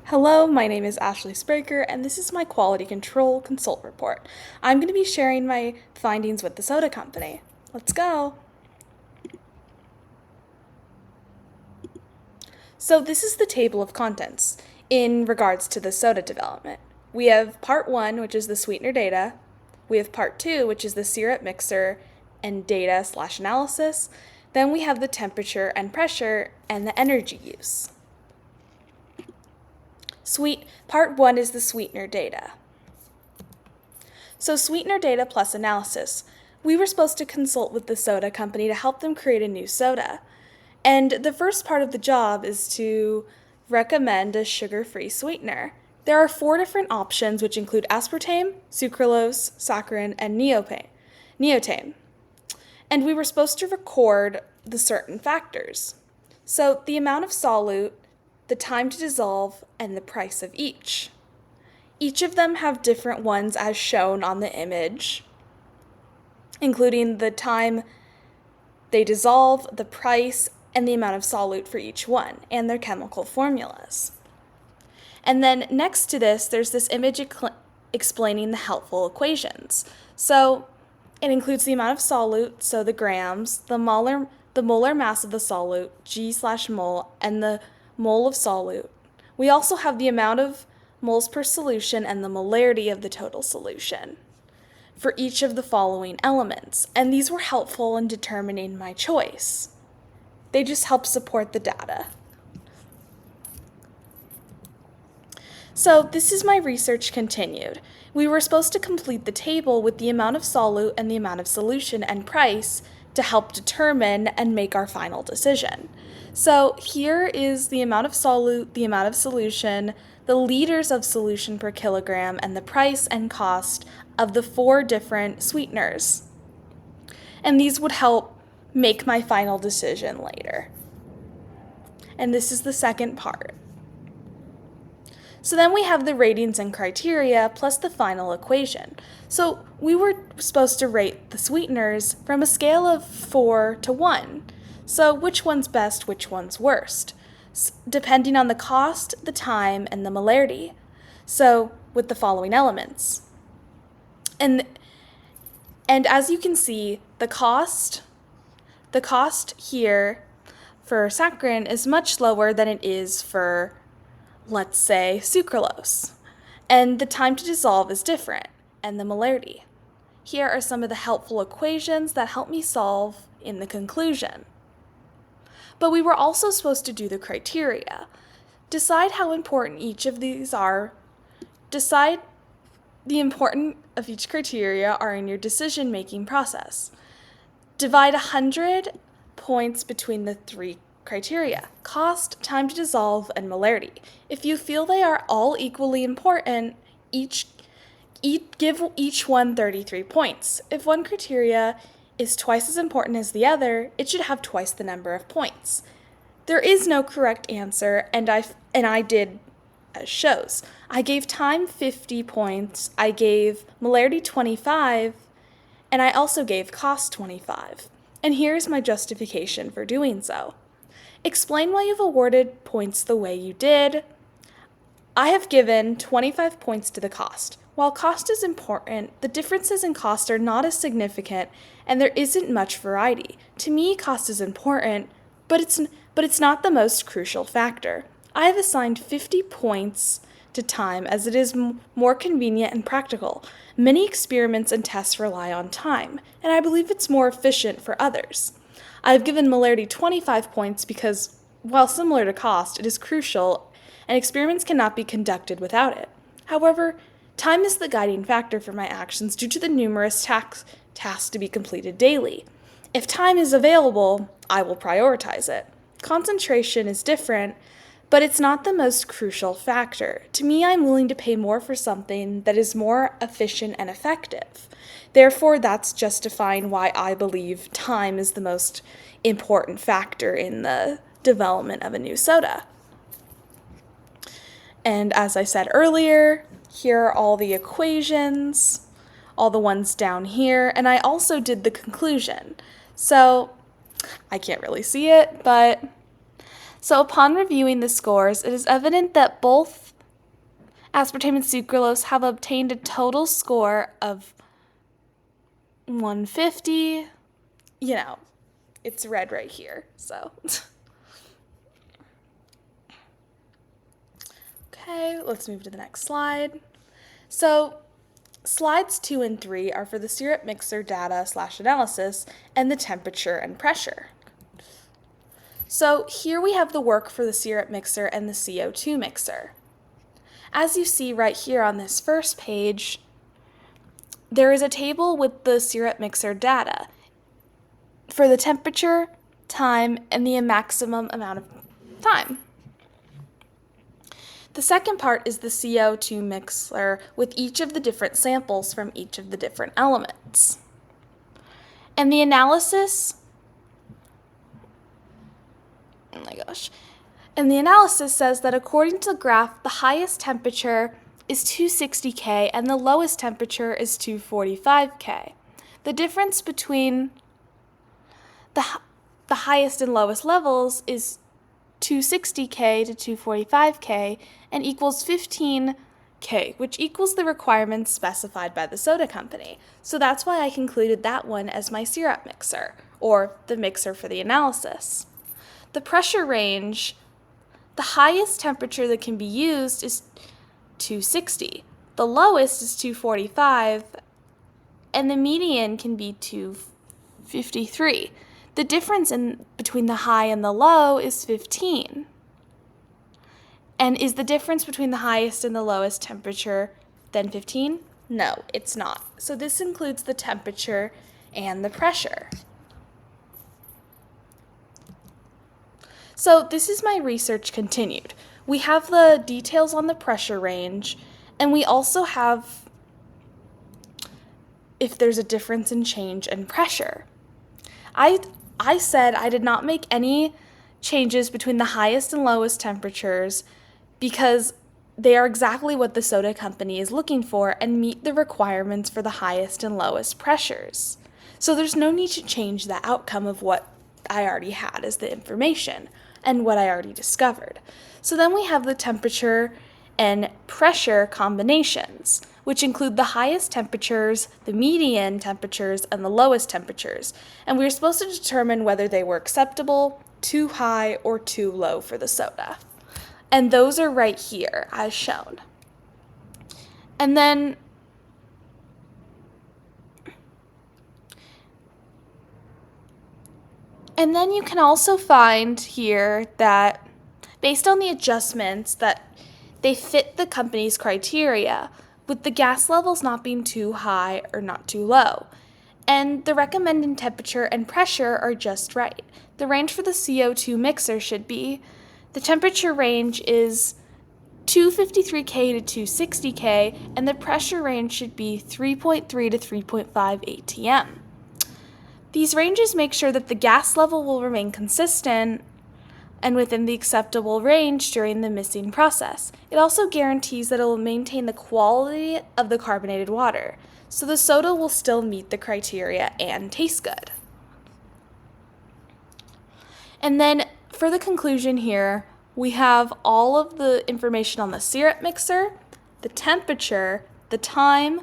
Hello, my name is Ashley Spraker, and this is my Quality Control Consult Report. I'm going to be sharing my findings with the soda company. Let's go! So this is the table of contents in regards to the soda development. We have part 1, which is the sweetener data. We have part 2, which is the syrup mixer and data/analysis. Then we have the temperature and pressure and the energy use. Part 1 is the sweetener data. So sweetener data plus analysis. We were supposed to consult with the soda company to help them create a new soda. And the first part of the job is to recommend a sugar-free sweetener. There are 4 different options, which include aspartame, sucralose, saccharin, and neotame. And we were supposed to record the certain factors. So the amount of solute, the time to dissolve, and the price of each. Each of them have different ones as shown on the image, including the time they dissolve, the price, and the amount of solute for each one, and their chemical formulas. And then next to this, there's this image explaining the helpful equations. So it includes the amount of solute, so the grams, the molar mass of the solute, G/mol, and the mole of solute. We also have the amount of moles per solution and the molarity of the total solution for each of the following elements, and these were helpful in determining my choice. They just help support the data. So this is my research continued. We were supposed to complete the table with the amount of solute and the amount of solution and price to help determine and make our final decision. So here is the amount of solute, the amount of solution, the liters of solution per kilogram, and the price and cost of the 4 different sweeteners. And these would help make my final decision later. And this is the second part. So then we have the ratings and criteria plus the final equation. So we were supposed to rate the sweeteners from a scale of 4 to 1. So which one's best, which one's worst, depending on the cost, the time, and the molarity. So with the following elements. And as you can see, the cost here for saccharin is much lower than it is for, let's say, sucralose. And the time to dissolve is different, and the molarity. Here are some of the helpful equations that help me solve in the conclusion. But we were also supposed to do the criteria. Decide how important each of these are. Decide the importance of each criteria are in your decision-making process. Divide 100 points between the 3 criteria: cost, time to dissolve, and molarity. If you feel they are all equally important, give each one 33 points. If one criteria is twice as important as the other, it should have twice the number of points. There is no correct answer, and I did as shows. I gave time 50 points, I gave molarity 25, and I also gave cost 25. And here's my justification for doing so. Explain why you've awarded points the way you did. I have given 25 points to the cost. While cost is important, the differences in cost are not as significant, and there isn't much variety. To me, cost is important, but it's not the most crucial factor. I have assigned 50 points to time as it is more convenient and practical. Many experiments and tests rely on time, and I believe it's more efficient for others. I've given molarity 25 points because, while similar to cost, it is crucial, and experiments cannot be conducted without it. However, time is the guiding factor for my actions due to the numerous tasks to be completed daily. If time is available, I will prioritize it. Concentration is different, but it's not the most crucial factor. To me, I'm willing to pay more for something that is more efficient and effective. Therefore, that's justifying why I believe time is the most important factor in the development of a new soda. And as I said earlier, here are all the equations, all the ones down here, and I also did the conclusion. So I can't really see it, but so upon reviewing the scores, it is evident that both aspartame and sucralose have obtained a total score of 150. You know, it's red right here, so. Okay, let's move to the next slide. So, slides 2 and 3 are for the syrup mixer data/analysis and the temperature and pressure. So here we have the work for the syrup mixer and the CO2 mixer. As you see right here on this first page, there is a table with the syrup mixer data for the temperature, time, and the maximum amount of time. The second part is the CO2 mixer with each of the different samples from each of the different elements. And the analysis, oh my gosh, and the analysis says that according to the graph, the highest temperature is 260 K and the lowest temperature is 245 K. The difference between the highest and lowest levels is 260 K to 245 K and equals 15 K, which equals the requirements specified by the soda company. So that's why I concluded that one as my syrup mixer, or the mixer for the analysis. The pressure range, the highest temperature that can be used is 260. The lowest is 245, and the median can be 253. The difference between the high and the low is 15. And is the difference between the highest and the lowest temperature then 15? No, it's not. So this includes the temperature and the pressure. So this is my research continued. We have the details on the pressure range, and we also have if there's a difference in change in pressure. I said I did not make any changes between the highest and lowest temperatures because they are exactly what the soda company is looking for and meet the requirements for the highest and lowest pressures. So there's no need to change the outcome of what I already had as the information and what I already discovered. So then we have the temperature and pressure combinations, which include the highest temperatures, the median temperatures, and the lowest temperatures. And we were supposed to determine whether they were acceptable, too high, or too low for the soda. And those are right here, as shown. And then you can also find here that based on the adjustments that they fit the company's criteria, with the gas levels not being too high or not too low. And the recommended temperature and pressure are just right. The range for the CO2 mixer should be, the temperature range is 253K to 260K, and the pressure range should be 3.3 to 3.5 atm. These ranges make sure that the gas level will remain consistent and within the acceptable range during the mixing process. It also guarantees that it will maintain the quality of the carbonated water, so the soda will still meet the criteria and taste good. And then for the conclusion here, we have all of the information on the syrup mixer, the temperature, the time,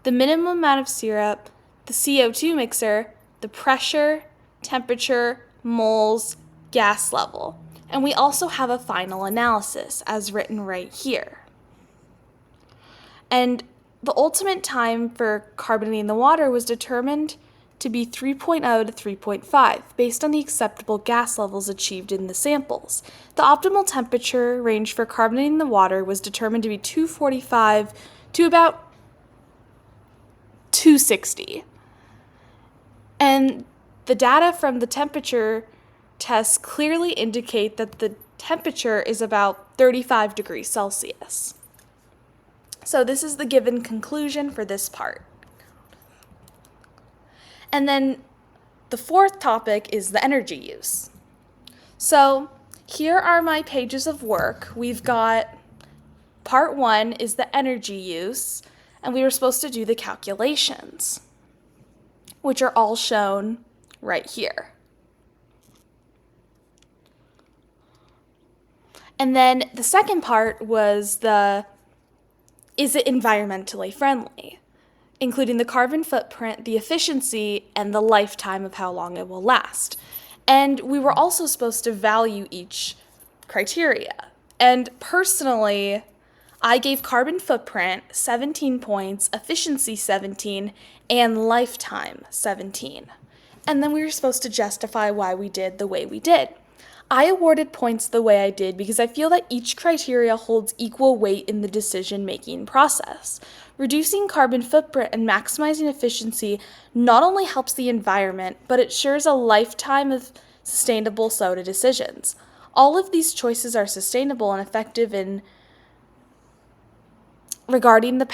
the minimum amount of syrup, the CO2 mixer, the pressure, temperature, moles, gas level. And we also have a final analysis as written right here. And the ultimate time for carbonating the water was determined to be 3.0 to 3.5 based on the acceptable gas levels achieved in the samples. The optimal temperature range for carbonating the water was determined to be 245 to about 260. And the data from the temperature tests clearly indicate that the temperature is about 35 degrees Celsius. So this is the given conclusion for this part. And then the fourth topic is the energy use. So here are my pages of work. We've got part 1 is the energy use, and we were supposed to do the calculations, which are all shown right here. And then the second part was the is it environmentally friendly, including the carbon footprint, the efficiency, and the lifetime of how long it will last. And we were also supposed to value each criteria. And personally, I gave carbon footprint 17 points, efficiency 17, and lifetime 17. And then we were supposed to justify why we did the way we did. I awarded points the way I did because I feel that each criteria holds equal weight in the decision-making process. Reducing carbon footprint and maximizing efficiency not only helps the environment, but it ensures a lifetime of sustainable soda decisions. All of these choices are sustainable and effective in regarding the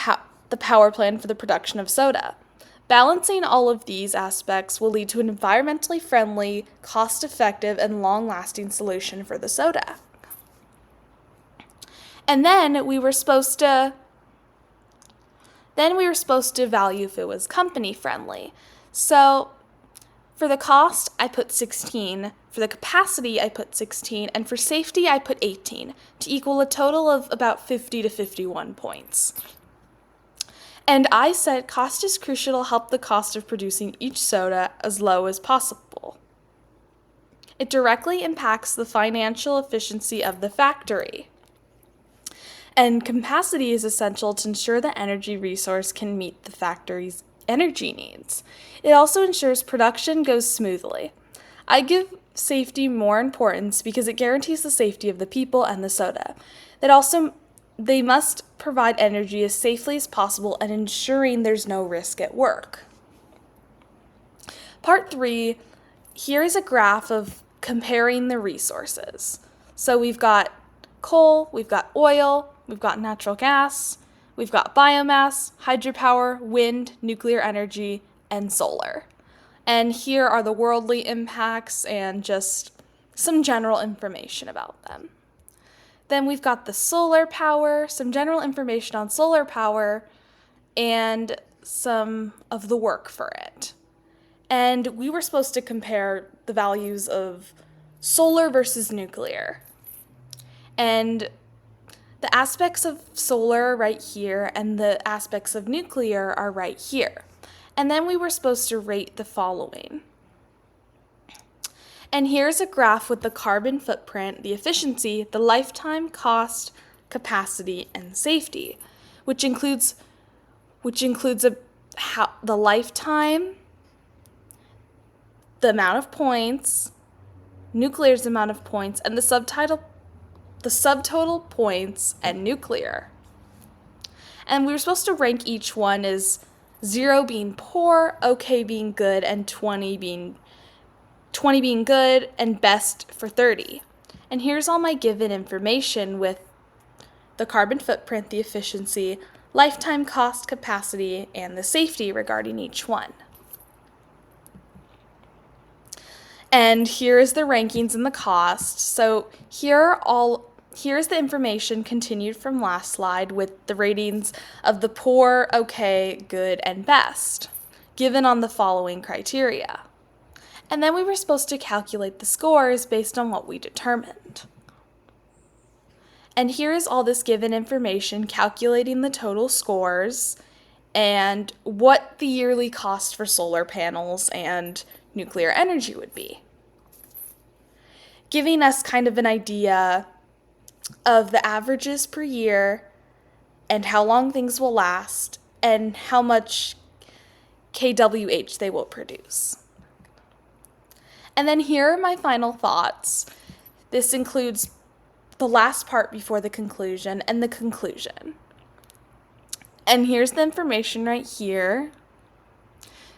power plan for the production of soda. Balancing all of these aspects will lead to an environmentally friendly, cost-effective, and long-lasting solution for the soda. And then we were supposed to value if it was company friendly. So for the cost, I put 16. For the capacity, I put 16. And for safety, I put 18, to equal a total of about 50 to 51 points. And I said cost is crucial to help the cost of producing each soda as low as possible. It directly impacts the financial efficiency of the factory. And capacity is essential to ensure the energy resource can meet the factory's energy needs. It also ensures production goes smoothly. I give safety more importance because it guarantees the safety of the people and the soda. They must provide energy as safely as possible and ensuring there's no risk at work. Part 3, here is a graph of comparing the resources. So we've got coal, we've got oil, we've got natural gas, we've got biomass, hydropower, wind, nuclear energy, and solar. And here are the worldly impacts and just some general information about them. Then we've got the solar power, some general information on solar power, and some of the work for it. And we were supposed to compare the values of solar versus nuclear. And the aspects of solar are right here, and the aspects of nuclear are right here. And then we were supposed to rate the following. And here's a graph with the carbon footprint, the efficiency, the lifetime cost, capacity, and safety, which includes the lifetime, the amount of points, nuclear's amount of points, and the subtotal points and nuclear. And we were supposed to rank each one as 0 being poor, okay being good, and 20 being good, and best for 30. And here's all my given information with the carbon footprint, the efficiency, lifetime cost, capacity, and the safety regarding each one. And here is the rankings and the cost. So here's the information continued from last slide with the ratings of the poor, okay, good, and best, given on the following criteria. And then we were supposed to calculate the scores based on what we determined. And here is all this given information calculating the total scores and what the yearly cost for solar panels and nuclear energy would be, giving us kind of an idea of the averages per year and how long things will last and how much kWh they will produce. And then here are my final thoughts. This includes the last part before the conclusion and the conclusion. And here's the information right here,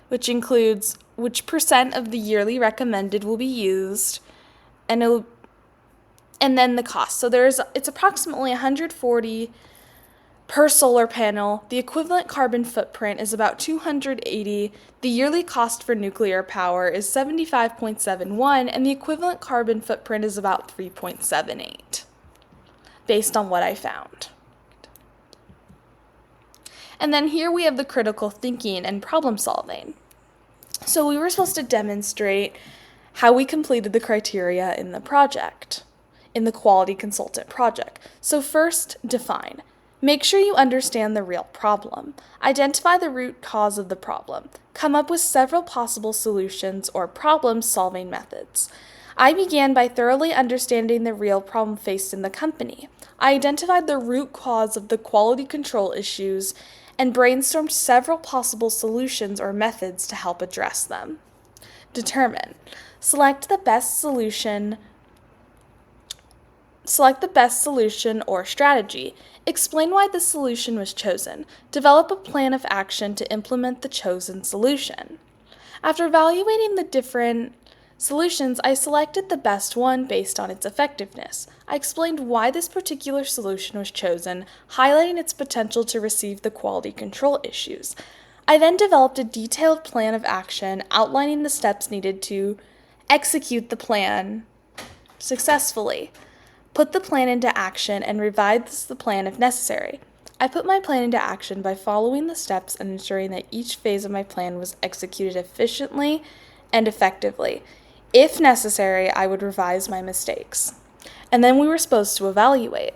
which includes which percent of the yearly recommended will be used, and then the cost. So it's approximately 140 per solar panel. The equivalent carbon footprint is about 280. The yearly cost for nuclear power is 75.71, and the equivalent carbon footprint is about 3.78, based on what I found. And then here we have the critical thinking and problem solving. So we were supposed to demonstrate how we completed the criteria in the project, in the quality consultant project. So first, define. Make sure you understand the real problem. Identify the root cause of the problem. Come up with several possible solutions or problem-solving methods. I began by thoroughly understanding the real problem faced in the company. I identified the root cause of the quality control issues and brainstormed several possible solutions or methods to help address them. Determine. Select the best solution or strategy. Explain why the solution was chosen. Develop a plan of action to implement the chosen solution. After evaluating the different solutions, I selected the best one based on its effectiveness. I explained why this particular solution was chosen, highlighting its potential to receive the quality control issues. I then developed a detailed plan of action outlining the steps needed to execute the plan successfully. Put the plan into action and revise the plan if necessary. I put my plan into action by following the steps and ensuring that each phase of my plan was executed efficiently and effectively. If necessary, I would revise my mistakes. And then we were supposed to evaluate.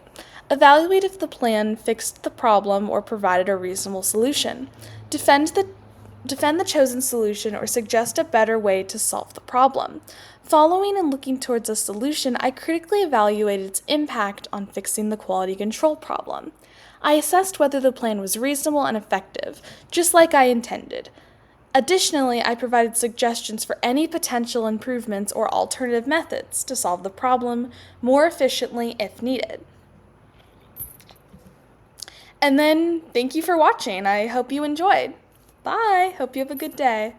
Evaluate if the plan fixed the problem or provided a reasonable solution. Defend the chosen solution or suggest a better way to solve the problem. Following and looking towards a solution, I critically evaluated its impact on fixing the quality control problem. I assessed whether the plan was reasonable and effective, just like I intended. Additionally, I provided suggestions for any potential improvements or alternative methods to solve the problem more efficiently if needed. And then, thank you for watching. I hope you enjoyed. Bye. Hope you have a good day.